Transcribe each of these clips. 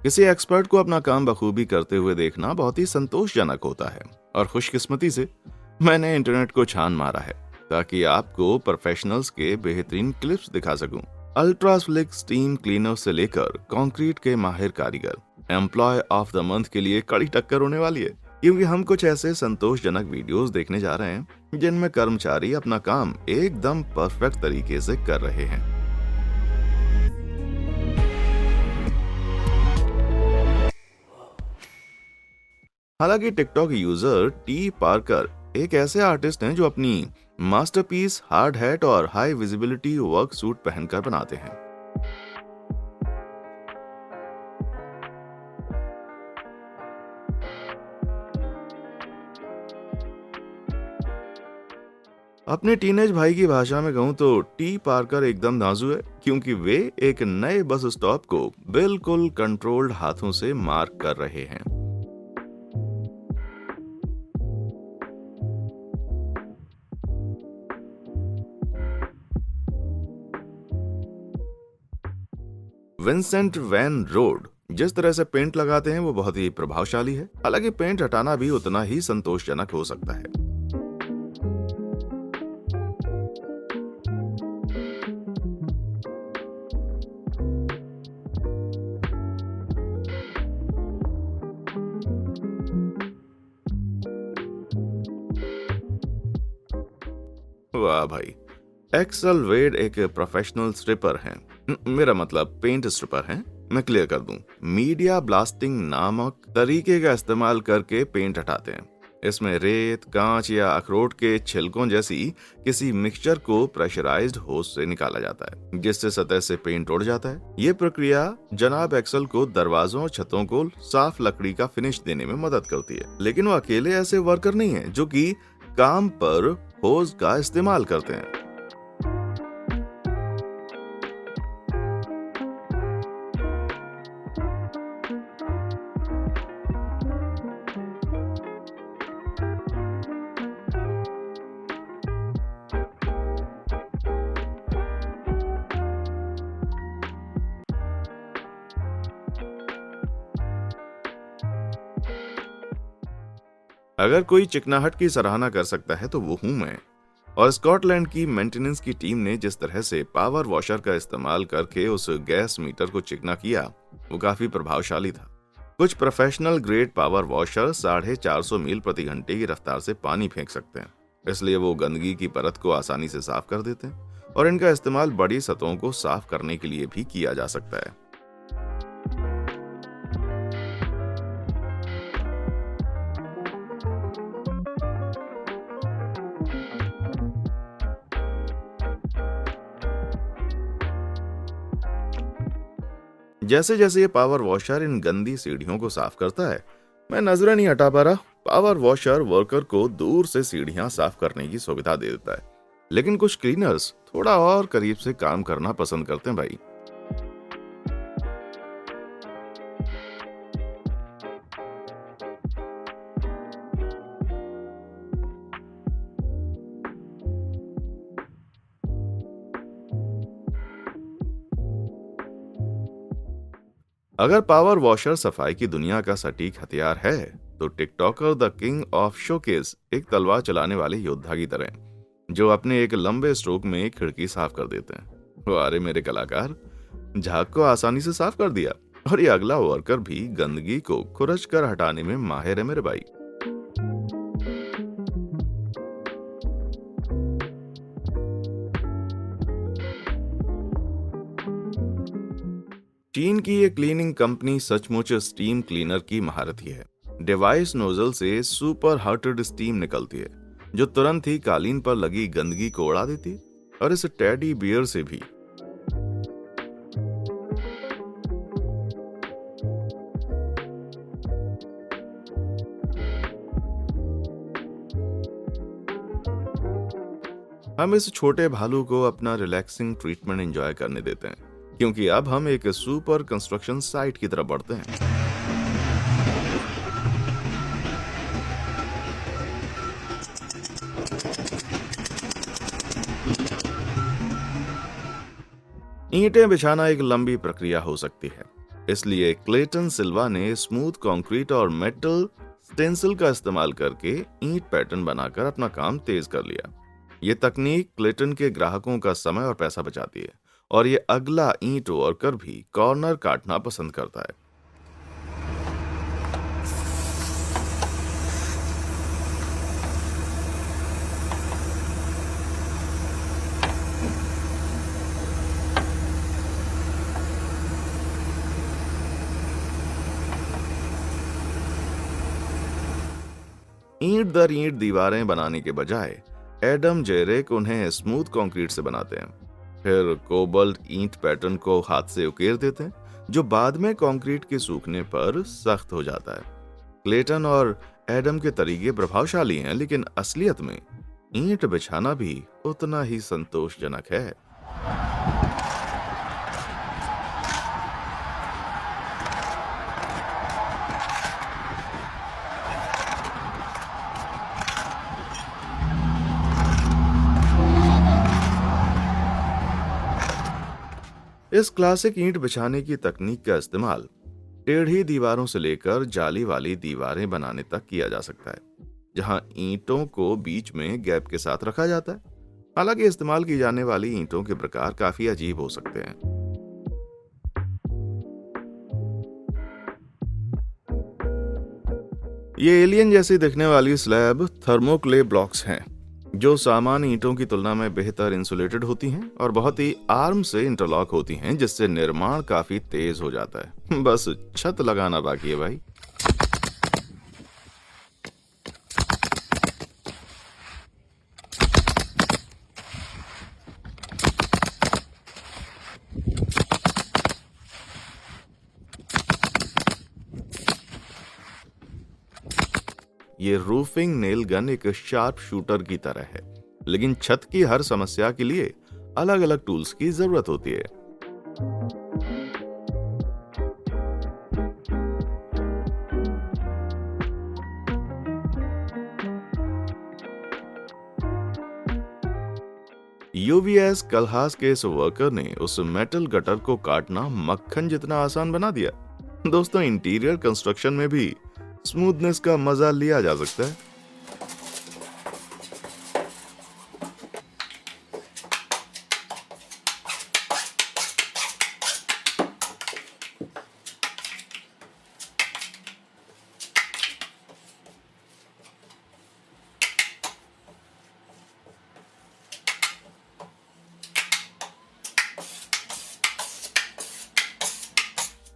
किसी एक्सपर्ट को अपना काम बखूबी करते हुए देखना बहुत ही संतोषजनक होता है और खुशकिस्मती से मैंने इंटरनेट को छान मारा है ताकि आपको प्रोफेशनल्स के बेहतरीन क्लिप्स दिखा सकूं। अल्ट्रा स्लिक स्टीम क्लीनर से लेकर कंक्रीट के माहिर कारीगर, एम्प्लॉय ऑफ द मंथ के लिए कड़ी टक्कर होने वाली है, क्योंकि हम कुछ ऐसे संतोषजनक वीडियोस देखने जा रहे हैं जिनमें कर्मचारी अपना काम एकदम परफेक्ट तरीके से कर रहे हैं। हालांकि टिकटॉक यूजर टी पार्कर एक ऐसे आर्टिस्ट हैं जो अपनी मास्टरपीस हार्ड हैट और हाई विजिबिलिटी वर्क सूट पहनकर बनाते हैं। अपने टीनेज भाई की भाषा में कहूं तो टी पार्कर एकदम धांसू है, क्योंकि वे एक नए बस स्टॉप को बिल्कुल कंट्रोल्ड हाथों से मार्क कर रहे हैं। विंसेंट वैन रोड जिस तरह से पेंट लगाते हैं वो बहुत ही प्रभावशाली है। हालांकि पेंट हटाना भी उतना ही संतोषजनक हो सकता है। वाह भाई, एक्सल वेड एक प्रोफेशनल स्ट्रिपर हैं। मेरा मतलब पेंट स्ट्रिपर हैं। मैं क्लियर कर दूं, मीडिया ब्लास्टिंग नामक तरीके का इस्तेमाल करके पेंट हटाते हैं। इसमें रेत, कांच या अखरोट के छिलकों जैसी किसी मिक्सचर को प्रेशराइज्ड होस से निकाला जाता है, जिससे सतह से पेंट उड़ जाता है। ये प्रक्रिया जनाब एक्सल को दरवाजों और छतों को साफ लकड़ी का फिनिश देने में मदद करती है। लेकिन वो अकेले ऐसे वर्कर नहीं है जो कि काम पर होज का इस्तेमाल करते हैं। अगर कोई चिकनाहट की सराहना कर सकता है तो वो हूं मैं। और स्कॉटलैंड की मेंटेनेंस की टीम ने जिस तरह से पावर वॉशर का इस्तेमाल करके उस गैस मीटर को चिकना किया, वो काफी प्रभावशाली था। कुछ प्रोफेशनल ग्रेड पावर वॉशर 450 मील प्रति घंटे की रफ्तार से पानी फेंक सकते हैं, इसलिए वो गंदगी की परत को आसानी से साफ कर देते हैं और इनका इस्तेमाल बड़ी सतहों को साफ करने के लिए भी किया जा सकता है। जैसे जैसे ये पावर वॉशर इन गंदी सीढ़ियों को साफ करता है, मैं नजरें नहीं हटा पा रहा। पावर वॉशर वर्कर को दूर से सीढ़ियां साफ करने की सुविधा दे देता है, लेकिन कुछ क्लीनर्स थोड़ा और करीब से काम करना पसंद करते हैं भाई। अगर पावर वॉशर सफाई की दुनिया का सटीक हथियार है, तो TikToker the king of showcase एक तलवार चलाने वाले योद्धा की तरह, जो अपने एक लंबे स्ट्रोक में एक खिड़की साफ कर देते हैं। अरे मेरे कलाकार, झाग को आसानी से साफ कर दिया, और ये अगला वर्कर भी गंदगी को खुरच कर हटाने में माहिर है मेरे भाई। चीन की ये क्लीनिंग कंपनी सचमुच स्टीम क्लीनर की महारथी है। डिवाइस नोजल से सुपर हार्टेड स्टीम निकलती है, जो तुरंत ही कालीन पर लगी गंदगी को उड़ा देती है। और इस टेडी बियर से भी हम इस छोटे भालू को अपना रिलैक्सिंग ट्रीटमेंट एंजॉय करने देते हैं, क्योंकि अब हम एक सुपर कंस्ट्रक्शन साइट की तरफ बढ़ते हैं। ईंटें बिछाना एक लंबी प्रक्रिया हो सकती है। इसलिए क्लेटन सिल्वा ने स्मूथ कंक्रीट और मेटल स्टेंसिल का इस्तेमाल करके ईंट पैटर्न बनाकर अपना काम तेज कर लिया। ये तकनीक क्लेटन के ग्राहकों का समय और पैसा बचाती है और ये अगला ईंट वर्कर भी कॉर्नर काटना पसंद करता है। ईंट दर ईंट दीवारें बनाने के बजाय एडम जेरेक उन्हें स्मूथ कंक्रीट से बनाते हैं, फिर कोबाल्ट ईंट पैटर्न को हाथ से उकेर देते हैं, जो बाद में कंक्रीट के सूखने पर सख्त हो जाता है। क्लेटन और एडम के तरीके प्रभावशाली हैं, लेकिन असलियत में ईंट बिछाना भी उतना ही संतोषजनक है। इस क्लासिक ईंट बिछाने की तकनीक का इस्तेमाल टेढ़ी दीवारों से लेकर जाली वाली दीवारें बनाने तक किया जा सकता है, जहां ईंटों को बीच में गैप के साथ रखा जाता है। हालांकि इस्तेमाल की जाने वाली ईंटों के प्रकार काफी अजीब हो सकते हैं। ये एलियन जैसी दिखने वाली स्लैब थर्मोक्ले ब्लॉक्स हैं, जो सामान्य ईंटों की तुलना में बेहतर इंसुलेटेड होती हैं और बहुत ही आर्म से इंटरलॉक होती हैं, जिससे निर्माण काफी तेज हो जाता है। बस छत लगाना बाकी है भाई। ये रूफिंग नेल गन एक शार्प शूटर की तरह है, लेकिन छत की हर समस्या के लिए अलग अलग टूल्स की जरूरत होती है। यूवीएस कलहास के इस वर्कर ने उस मेटल गटर को काटना मक्खन जितना आसान बना दिया। दोस्तों, इंटीरियर कंस्ट्रक्शन में भी स्मूथनेस का मजा लिया जा सकता है।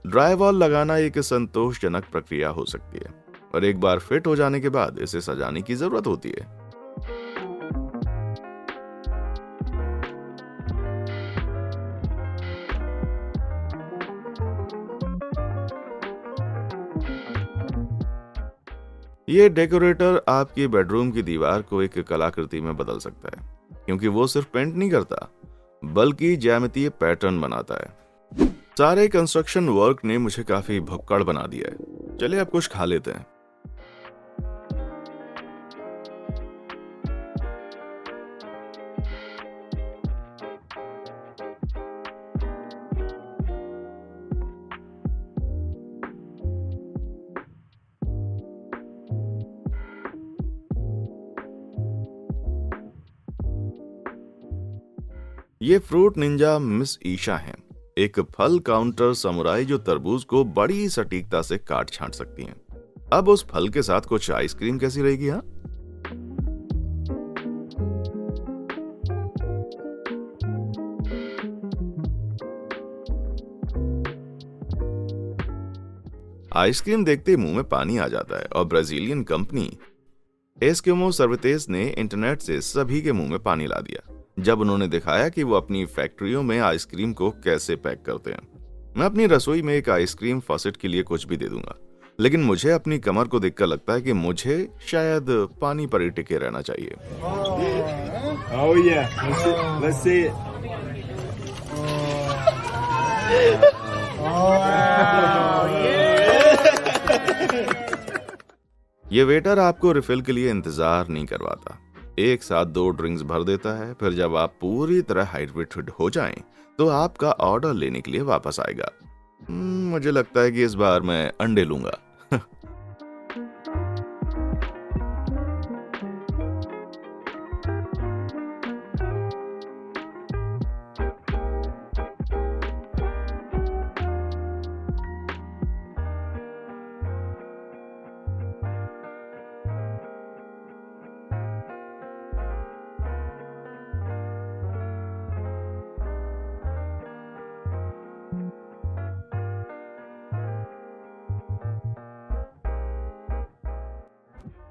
ड्राईवॉल लगाना एक संतोषजनक प्रक्रिया हो सकती है, और एक बार फिट हो जाने के बाद इसे सजाने की जरूरत होती है। ये डेकोरेटर आपकी बेडरूम की दीवार को एक कलाकृति में बदल सकता है, क्योंकि वो सिर्फ पेंट नहीं करता बल्कि ज्यामितीय पैटर्न बनाता है। सारे कंस्ट्रक्शन वर्क ने मुझे काफी भुक्कड़ बना दिया है। चलिए अब कुछ खा लेते हैं। ये फ्रूट निंजा मिस ईशा हैं, एक फल काउंटर समुराई जो तरबूज को बड़ी सटीकता से काट छांट सकती हैं। अब उस फल के साथ कुछ आइसक्रीम कैसी रहेगी? हाँ, आइसक्रीम देखते ही मुंह में पानी आ जाता है, और ब्राजीलियन कंपनी एस्किमो सर्विसेज ने इंटरनेट से सभी के मुंह में पानी ला दिया जब उन्होंने दिखाया कि वो अपनी फैक्ट्रियों में आइसक्रीम को कैसे पैक करते हैं। मैं अपनी रसोई में एक आइसक्रीम फॉसेट के लिए कुछ भी दे दूंगा, लेकिन मुझे अपनी कमर को देखकर लगता है कि मुझे शायद पानी पर ही टिके रहना चाहिए। Oh yeah, let's see it. ये वेटर आपको रिफिल के लिए इंतजार नहीं करवाता, एक साथ 2 ड्रिंक्स भर देता है। फिर जब आप पूरी तरह हाइड्रेटेड हो जाएं, तो आपका ऑर्डर लेने के लिए वापस आएगा। मुझे लगता है कि इस बार मैं अंडे लूंगा।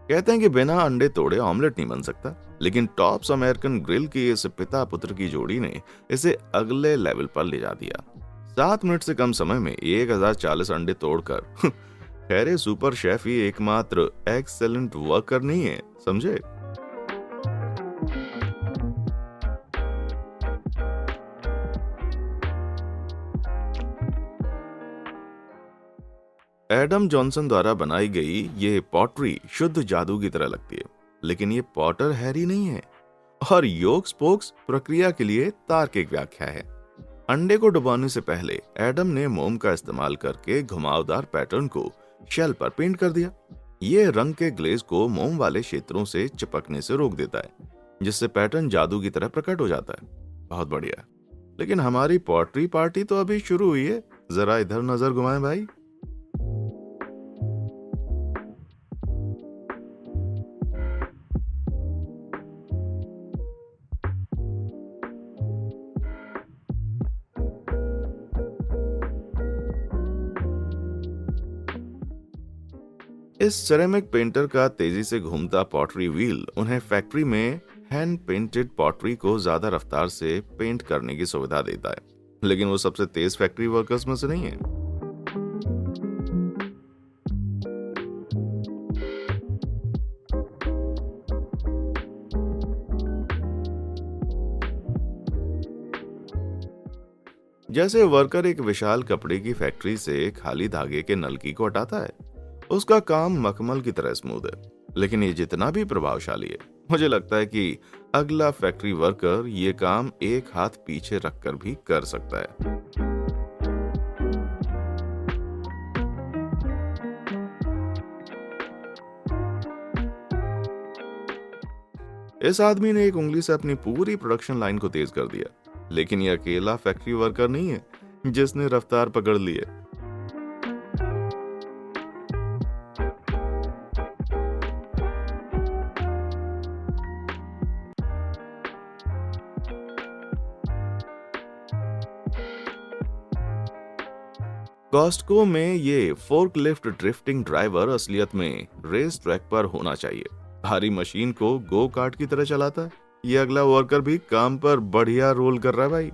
कहते हैं कि बिना अंडे तोड़े ऑमलेट नहीं बन सकता, लेकिन टॉप्स अमेरिकन ग्रिल की इस पिता पुत्र की जोड़ी ने इसे अगले लेवल पर ले जा दिया। 7 मिनट से कम समय में 1040 अंडे तोड़कर खैर ये सुपर शेफ ही एकमात्र एक्सेलेंट वर्कर नहीं है, समझे। एडम जॉनसन द्वारा बनाई गई ये पॉटरी शुद्ध जादू की तरह लगती है, लेकिन ये पॉटर हैरी नहीं है और योग स्पोक्स प्रक्रिया के लिए तार्किक व्याख्या है। अंडे को डुबाने से पहले एडम ने मोम का इस्तेमाल करके घुमावदार पैटर्न को शेल पर पेंट कर दिया। ये रंग के ग्लेज को मोम वाले क्षेत्रों से चिपकने से रोक देता है, जिससे पैटर्न जादू की तरह प्रकट हो जाता है। बहुत बढ़िया। लेकिन हमारी पॉटरी पार्टी तो अभी शुरू हुई है, जरा इधर नजर घुमाएं भाई। इस सिरेमिक पेंटर का तेजी से घूमता पॉटरी व्हील उन्हें फैक्ट्री में हैंड पेंटेड पॉटरी को ज्यादा रफ्तार से पेंट करने की सुविधा देता है, लेकिन वो सबसे तेज फैक्ट्री वर्कर्स में से नहीं है। जैसे वर्कर एक विशाल कपड़े की फैक्ट्री से खाली धागे के नलकी को हटाता है, उसका काम मखमल की तरह स्मूथ है, लेकिन ये जितना भी प्रभावशाली है, मुझे लगता है कि अगला फैक्ट्री वर्कर ये काम एक हाथ पीछे रखकर भी कर सकता है। इस आदमी ने एक उंगली से अपनी पूरी प्रोडक्शन लाइन को तेज कर दिया, लेकिन ये अकेला फैक्ट्री वर्कर नहीं है जिसने रफ्तार पकड़ ली है। कॉस्टको में ये फोर्कलिफ्ट ड्रिफ्टिंग ड्राइवर असलियत में रेस ट्रैक पर होना चाहिए। भारी मशीन को गो कार्ट की तरह चलाता है। ये अगला वर्कर भी काम पर बढ़िया रोल कर रहा है भाई।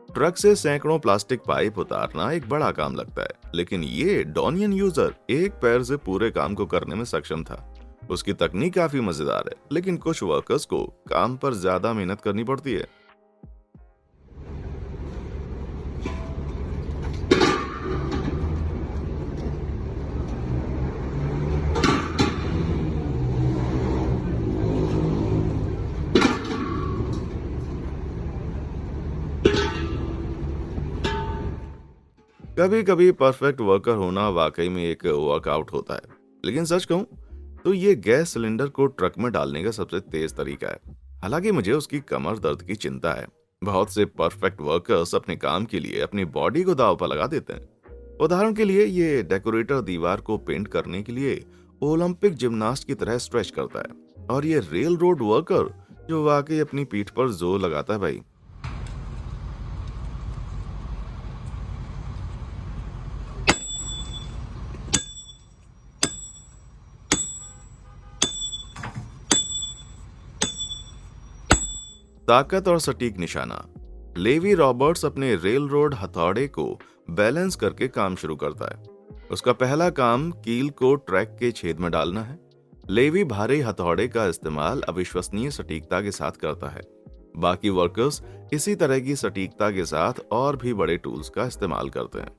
ट्रक से सैकड़ों प्लास्टिक पाइप उतारना एक बड़ा काम लगता है, लेकिन ये डोनियन यूजर एक पैर से पूरे काम को करने में सक्षम था। उसकी तकनीक काफी मजेदार है, लेकिन कुछ वर्कर्स को काम पर ज्यादा मेहनत करनी पड़ती है। कभी कभी परफेक्ट वर्कर होना वाकई में एक वर्कआउट होता है, लेकिन सच कहूं तो ये गैस सिलेंडर को ट्रक में डालने का सबसे तेज तरीका है। हालांकि मुझे उसकी कमर दर्द की चिंता है। बहुत से परफेक्ट वर्कर्स अपने काम के लिए अपनी बॉडी को दांव पर लगा देते हैं। उदाहरण के लिए ये डेकोरेटर दीवार को पेंट करने के लिए ओलंपिक जिम्नास्ट की तरह स्ट्रेच करता है, और ये रेल रोड वर्कर जो वाकई अपनी पीठ पर जोर लगाता है भाई। ताकत और सटीक निशाना। लेवी रॉबर्ट्स अपने रेल रोड हथौड़े को बैलेंस करके काम शुरू करता है। उसका पहला काम कील को ट्रैक के छेद में डालना है। लेवी भारी हथौड़े का इस्तेमाल अविश्वसनीय सटीकता के साथ करता है। बाकी वर्कर्स इसी तरह की सटीकता के साथ और भी बड़े टूल्स का इस्तेमाल करते हैं।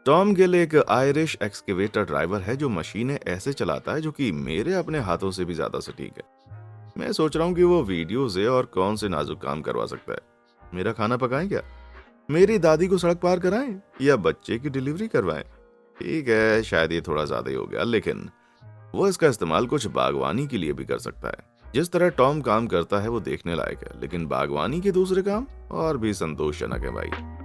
टॉम गिल एक आयरिश एक्सकेवेटर ड्राइवर है जो मशीनें ऐसे चलाता है जो कि मेरे अपने हाथों से भी ज्यादा सटीक है। मैं सोच रहा हूँ कि वो वीडियो से और कौन से नाजुक काम करवा सकता है। मेरा खाना पकाएं क्या, मेरी दादी को सड़क पार कराएं, या बच्चे की डिलीवरी करवाएं। ठीक है, शायद ये थोड़ा ज्यादा ही हो गया, लेकिन वो इसका इस्तेमाल कुछ बागवानी के लिए भी कर सकता है। जिस तरह टॉम काम करता है वो देखने लायक है, लेकिन बागवानी के दूसरे काम और भी संतोषजनक है भाई।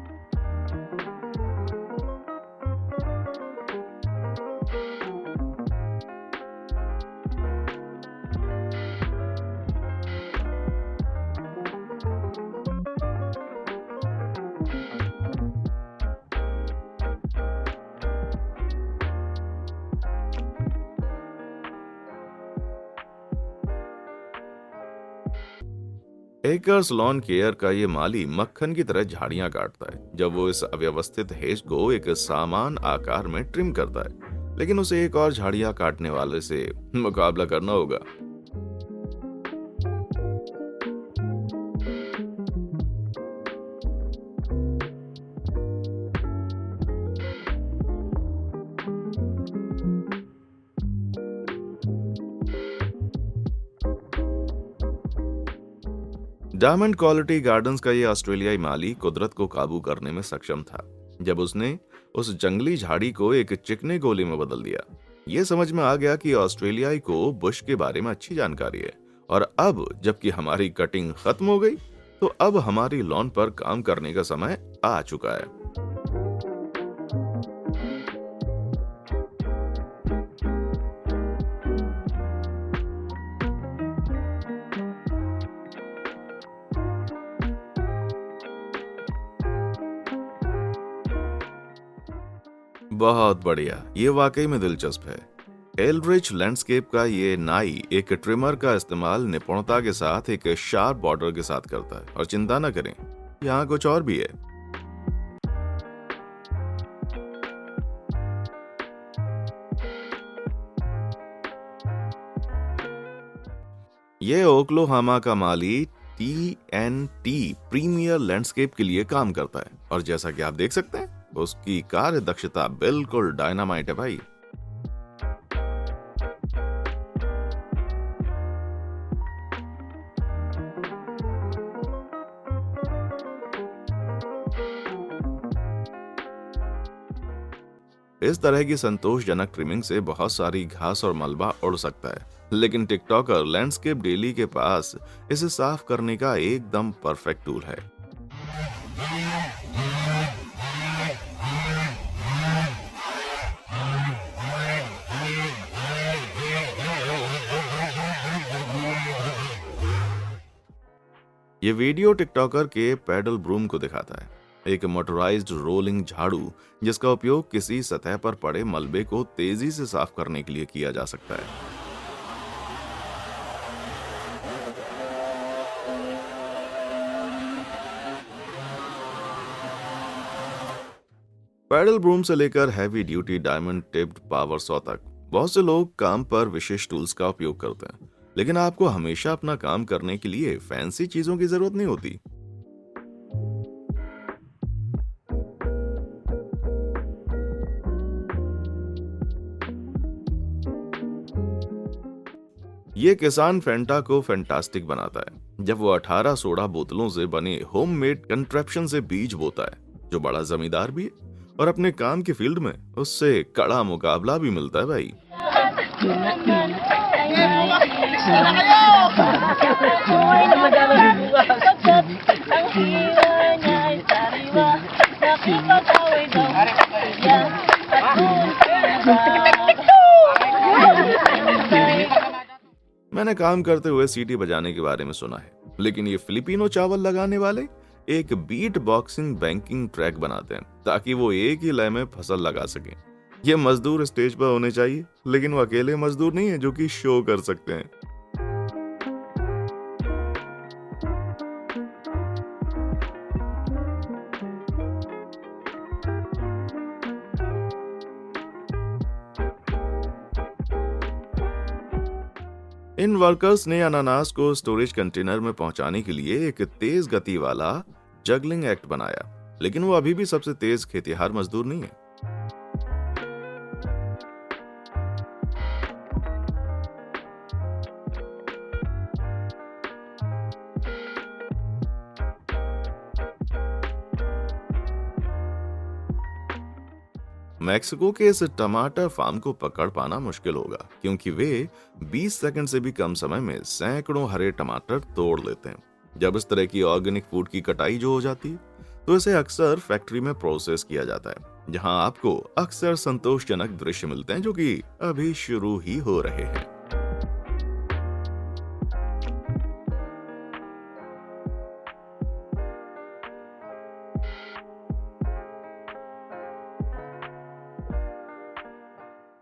एकर्स लॉन केयर का ये माली मक्खन की तरह झाड़ियां काटता है जब वो इस अव्यवस्थित हेज को एक सामान आकार में ट्रिम करता है, लेकिन उसे एक और झाड़ियां काटने वाले से मुकाबला करना होगा। डायमंड क्वालिटी गार्डन्स का ये ऑस्ट्रेलियाई माली कुदरत को काबू करने में सक्षम था जब उसने उस जंगली झाड़ी को एक चिकने गोले में बदल दिया। ये समझ में आ गया कि ऑस्ट्रेलियाई को बुश के बारे में अच्छी जानकारी है, और अब जबकि हमारी कटिंग खत्म हो गई तो अब हमारी लॉन पर काम करने का समय आ चुका है। बहुत बढ़िया, ये वाकई में दिलचस्प है। एल्ड्रिच लैंडस्केप का ये नाई एक ट्रिमर का इस्तेमाल निपुणता के साथ एक शार्प बॉर्डर के साथ करता है, और चिंता न करें, यहाँ कुछ और भी है। ये ओक्लाहोमा का माली TNT प्रीमियर लैंडस्केप के लिए काम करता है, और जैसा कि आप देख सकते हैं उसकी कार्य दक्षता बिल्कुल डायनामाइट है भाई। इस तरह की संतोषजनक ट्रिमिंग से बहुत सारी घास और मलबा उड़ सकता है, लेकिन टिकटॉकर लैंडस्केप डेली के पास इसे साफ करने का एकदम परफेक्ट टूल है। ये वीडियो टिकटॉकर के पैडल ब्रूम को दिखाता है, एक मोटराइज्ड रोलिंग झाड़ू जिसका उपयोग किसी सतह पर पड़े मलबे को तेजी से साफ करने के लिए किया जा सकता है। पैडल ब्रूम से लेकर heavy duty diamond tipped power saw तक बहुत से लोग काम पर विशेष टूल्स का उपयोग करते हैं, लेकिन आपको हमेशा अपना काम करने के लिए फैंसी चीजों की जरूरत नहीं होती। ये किसान फेंटा को फैंटास्टिक बनाता है जब वो 18 सोडा बोतलों से बने होममेड कंट्रैप्शन से बीज बोता है, जो बड़ा जमींदार भी है, और अपने काम की फील्ड में उससे कड़ा मुकाबला भी मिलता है भाई। मैंने काम करते हुए सीटी बजाने के बारे में सुना है, लेकिन ये फिलिपिनो चावल लगाने वाले एक बीट बॉक्सिंग बैंकिंग ट्रैक बनाते हैं ताकि वो एक ही लय में फसल लगा सकें। ये मजदूर स्टेज पर होने चाहिए, लेकिन वो अकेले मजदूर नहीं है जो कि शो कर सकते हैं। इन वर्कर्स ने अनानास को स्टोरेज कंटेनर में पहुंचाने के लिए एक तेज गति वाला जगलिंग एक्ट बनाया, लेकिन वो अभी भी सबसे तेज खेतिहार मजदूर नहीं है। मैक्सिको के इस टमाटर फार्म को पकड़ पाना मुश्किल होगा, क्योंकि वे 20 सेकंड से भी कम समय में सैकड़ों हरे टमाटर तोड़ लेते हैं। जब इस तरह की ऑर्गेनिक फूड की कटाई जो हो जाती है, तो इसे अक्सर फैक्ट्री में प्रोसेस किया जाता है, जहां आपको अक्सर संतोषजनक दृश्य मिलते हैं जो कि अभी शुरू ही हो रहे हैं।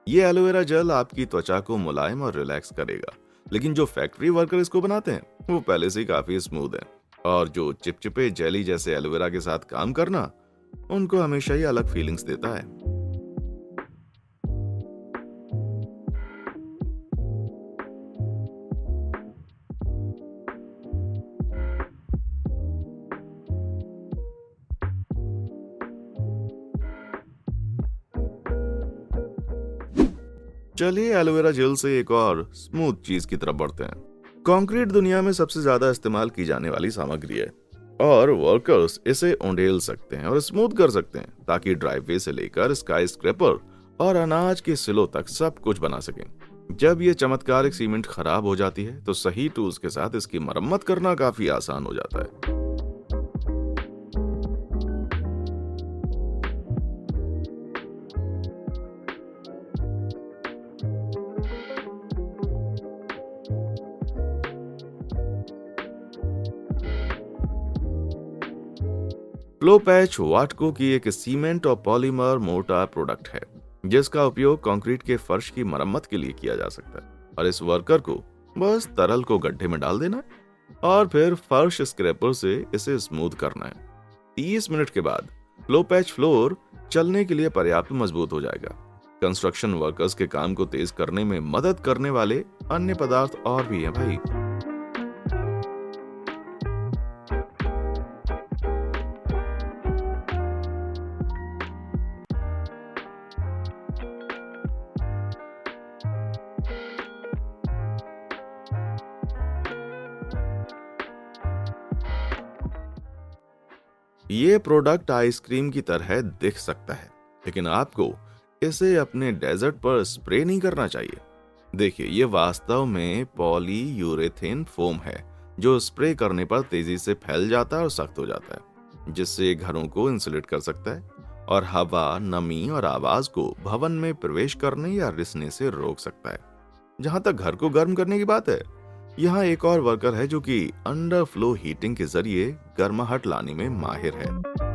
ये एलोवेरा जेल आपकी त्वचा को मुलायम और रिलैक्स करेगा, लेकिन जो फैक्ट्री वर्कर इसको बनाते हैं वो पहले से ही काफी स्मूथ है, और जो चिपचिपे जेली जैसे एलोवेरा के साथ काम करना उनको हमेशा ही अलग फीलिंग्स देता है। चलिए एलोवेरा जेल से एक और स्मूथ चीज की तरफ बढ़ते हैं। कंक्रीट दुनिया में सबसे ज्यादा इस्तेमाल की जाने वाली सामग्री है, और वर्कर्स इसे उंडेल सकते हैं और स्मूथ कर सकते हैं ताकि ड्राइववे से लेकर स्काई स्क्रैपर और अनाज के सिलों तक सब कुछ बना सकें। जब ये चमत्कारिक सीमेंट खराब हो जाती है तो सही टूल्स के साथ इसकी मरम्मत करना काफी आसान हो जाता है। फ्लो पैच वाटको की एक सीमेंट और पॉलीमर मोटा प्रोडक्ट है, जिसका उपयोग कंक्रीट के फर्श की मरम्मत के लिए किया जा सकता है। और इस वर्कर को बस तरल को गड्ढे में डाल देना है और फिर फर्श स्क्रैपर से इसे स्मूथ करना है। 30 मिनट के बाद फ्लो पैच फ्लोर चलने के लिए पर्याप्त मजबूत हो जाएगा। कंस्ट्रक्शन वर्कर्स के काम को तेज करने में मदद करने वाले अन्य पदार्थ और भी हैं भाई। ये प्रोडक्ट आइसक्रीम की तरह दिख सकता है, लेकिन आपको इसे अपने डेजर्ट पर स्प्रे नहीं करना चाहिए। देखिए, ये वास्तव में पॉलीयूरेथेन फोम है जो स्प्रे करने पर तेजी से फैल जाता है और सख्त हो जाता है, जिससे घरों को इंसुलेट कर सकता है और हवा, नमी और आवाज को भवन में प्रवेश करने या रिसने से रोक सकता है। जहां तक घर को गर्म करने की बात है, यहाँ एक और वर्कर है जो कि अंडर फ्लो हीटिंग के जरिए गर्माहट लाने में माहिर है।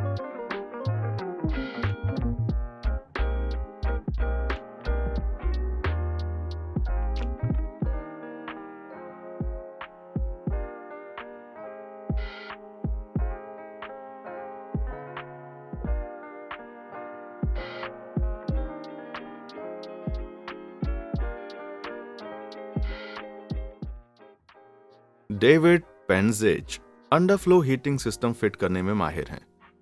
डेविड पेंजेज अंडरफ्लो हीटिंग सिस्टम फिट करने में माहिर हैं,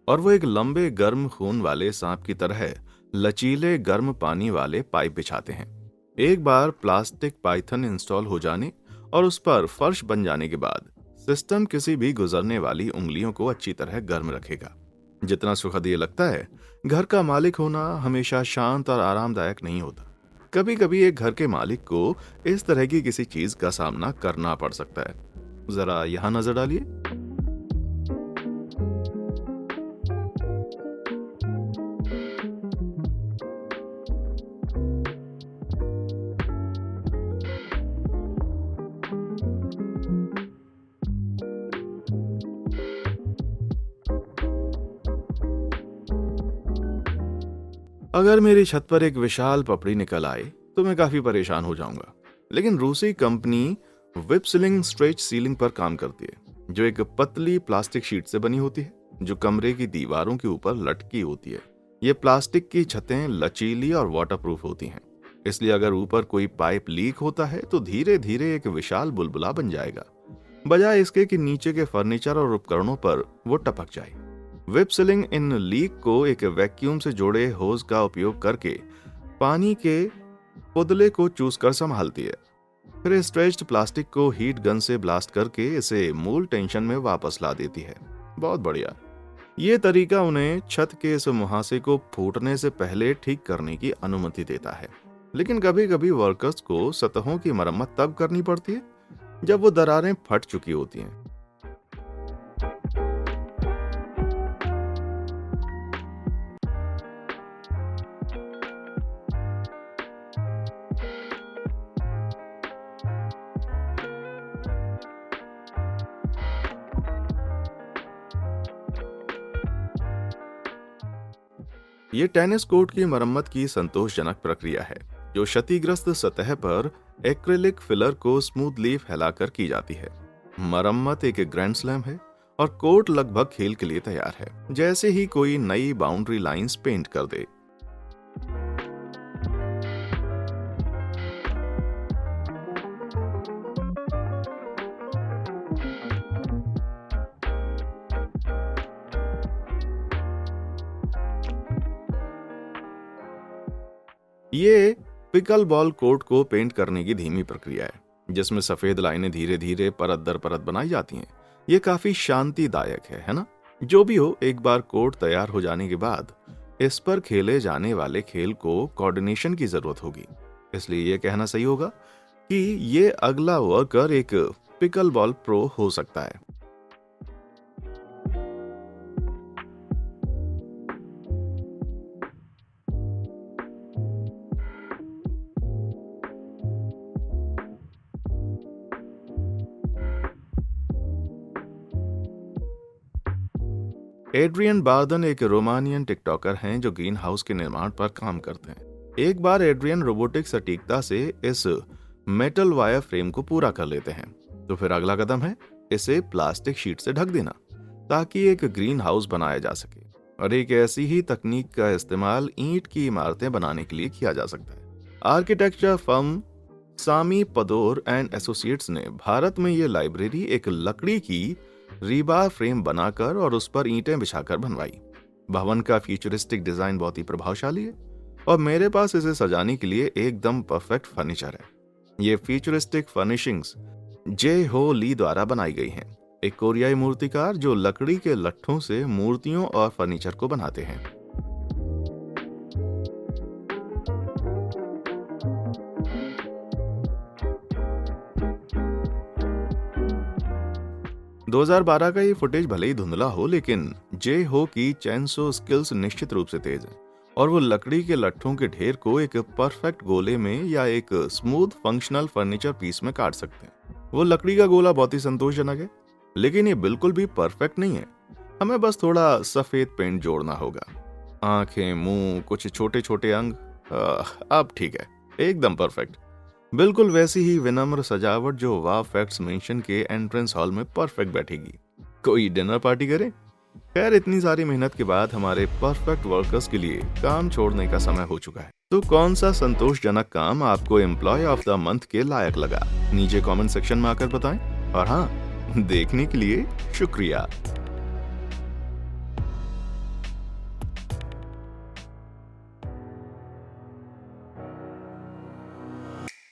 और वो एक लंबे गर्म खून वाले सांप की तरह लचीले गर्म पानी वाले पाइप बिछाते हैं। एक बार प्लास्टिक पाइथन इंस्टॉल हो जाने और उस पर फर्श बन जाने के बाद सिस्टम किसी भी गुजरने वाली उंगलियों को अच्छी तरह गर्म रखेगा। जितना सुखद ये लगता है, घर का मालिक होना हमेशा शांत और आरामदायक नहीं होता। कभी कभी एक घर के मालिक को इस तरह की किसी चीज का सामना करना पड़ सकता है। जरा यहां नजर डालिए। अगर मेरी छत पर एक विशाल पपड़ी निकल आए तो मैं काफी परेशान हो जाऊंगा। लेकिन रूसी company whip ceiling stretch ceiling पर काम करती है, जो एक पतली प्लास्टिक शीट से बनी होती है, जो कमरे की दीवारों के ऊपर लटकी होती है। ये प्लास्टिक की छतें लचीली और वाटरप्रूफ होती हैं, इसलिए अगर ऊपर कोई पाइप लीक होता है तो धीरे धीरे एक विशाल बुलबुला बन जाएगा, बजाय इसके कि नीचे के फर्नीचर और उपकरणों पर वो टपक जाए। विप सीलिंग इन लीक को एक वैक्यूम से जोड़े होज का उपयोग करके पानी के पुदले को चूस कर संभालती है। फिर स्ट्रेच्ड प्लास्टिक को हीट गन से ब्लास्ट करके इसे मूल टेंशन में वापस ला देती है। बहुत बढ़िया। ये तरीका उन्हें छत के इस मुहासे को फूटने से पहले ठीक करने की अनुमति देता है। लेकिन कभी कभी वर्कर्स को सतहों की मरम्मत तब करनी पड़ती है जब वो दरारें फट चुकी होती हैं। ये टेनिस कोर्ट की मरम्मत की संतोषजनक प्रक्रिया है, जो क्षतिग्रस्त सतह पर एक्रिलिक फिलर को स्मूथली फैलाकर की जाती है। मरम्मत एक ग्रैंड स्लैम है और कोर्ट लगभग खेल के लिए तैयार है, जैसे ही कोई नई बाउंड्री लाइंस पेंट कर दे। ये पिकल बॉल कोर्ट को पेंट करने की धीमी प्रक्रिया है, जिसमें सफेद लाइनें धीरे धीरे परत दर परत बनाई जाती हैं। ये काफी शांतिदायक है ना? जो भी हो, एक बार कोर्ट तैयार हो जाने के बाद इस पर खेले जाने वाले खेल को कोऑर्डिनेशन की जरूरत होगी। इसलिए ये कहना सही होगा कि ये अगला वर्कर एक पिकल बॉल प्रो हो सकता है। एड्रियन बार्दन एक रोमानियन टिकटॉकर हैं जो ग्रीन हाउस के निर्माण पर काम करते हैं। एक बार एड्रियन रोबोटिक सटीकता से इस मेटल वायर फ्रेम को पूरा कर लेते हैं, तो फिर अगला कदम है इसे प्लास्टिक शीट से ढक देना, ताकि एक ग्रीन हाउस बनाया जा सके। और एक ऐसी ही तकनीक का इस्तेमाल ईंट की इमारतें बनाने के लिए किया जा सकता है। Architecture firm Sameep Padora and associates ने भारत में ये लाइब्रेरी एक लकड़ी की रीबार फ्रेम बनाकर और उस पर ईंटें बिछाकर बनवाई। भवन का फ्यूचरिस्टिक डिजाइन बहुत ही प्रभावशाली है और मेरे पास इसे सजाने के लिए एकदम परफेक्ट फर्नीचर है। ये फ्यूचरिस्टिक फर्निशिंग्स जे हो ली द्वारा बनाई गई हैं, एक कोरियाई मूर्तिकार जो लकड़ी के लट्ठों से मूर्तियों और फर्नीचर को बनाते हैं। 2012 का ये फुटेज भले ही धुंधला हो, लेकिन जे हो की चैनसो स्किल्स निश्चित रूप से तेज है और वो लकड़ी के लट्ठों के ढेर को एक परफेक्ट गोले में या एक स्मूथ फंक्शनल फर्नीचर पीस में काट सकते हैं। वो लकड़ी का गोला बहुत ही संतोषजनक है, लेकिन ये बिल्कुल भी परफेक्ट नहीं है। हमें बस थोड़ा सफेद पेंट जोड़ना होगा। आंखें, मुंह, कुछ छोटे छोटे अंग, अब ठीक है, एकदम परफेक्ट। बिल्कुल वैसी ही विनम्र सजावट जो वाव फैक्ट्स मेंशन के एंट्रेंस हॉल में परफेक्ट बैठेगी। कोई डिनर पार्टी करें? खैर, इतनी सारी मेहनत के बाद हमारे परफेक्ट वर्कर्स के लिए काम छोड़ने का समय हो चुका है। तो कौन सा संतोषजनक काम आपको एम्प्लॉय ऑफ द मंथ के लायक लगा? नीचे कमेंट सेक्शन में आकर बताएं। और हाँ, देखने के लिए शुक्रिया।